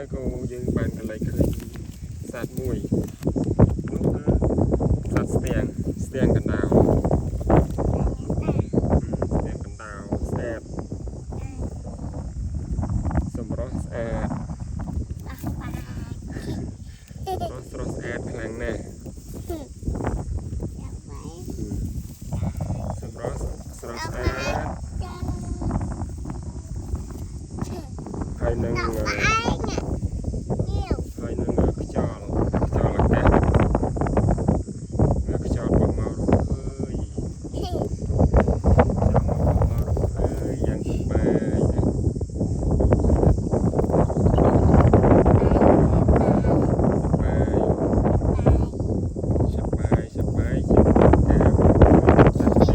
ហើយក៏យើងបានកន្លែងឃើញសត្វមួយនោះគឺសត្វស្ទាំងកណ្ដាលស្អាតសម្រស់ស្អាតស្រស់ស្អាតខ្លាំងណាស់សម្រស់ស្រស់ស្អាតហើយនឹងខ្យល់អាកាសខ្យល់បោះមករកឃើញយ៉ាងសប្បាយណាសប្បាយជាងការសត្វស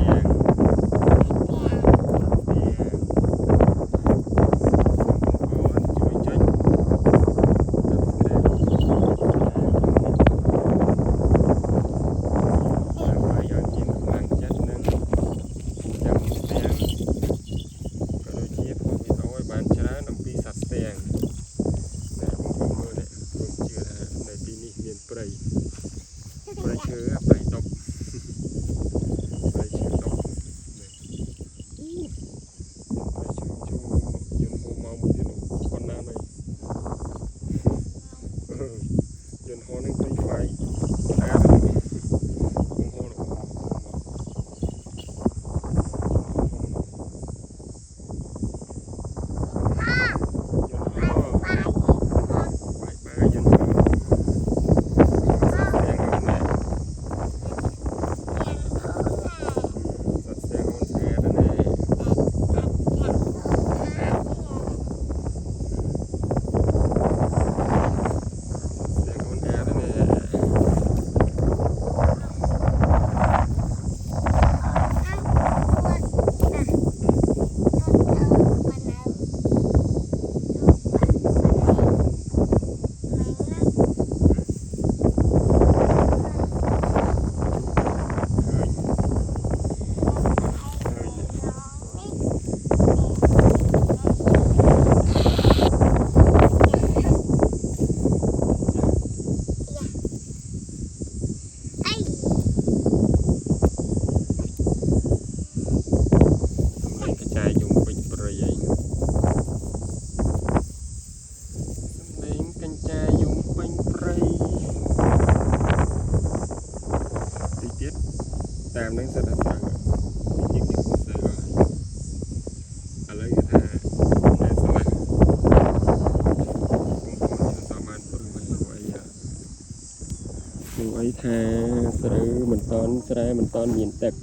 ្ទាំងព្រៃឈើព្រៃដប់ព្រៃឈើដប់យន្តហោមកមួយទៀតប៉ុណ្ណានេះយន្តហោនឹងទៅហ្វាយស្អាតហោតាមនឹងសិតតែត្រូវជាងនេះទៅឥឡូវគេថាតែស្លាស់តាមបានព្រឹងមិនរួយព្រោះអីថាស្រូវមិនតន់ស្រែមិនតន់មានទឹក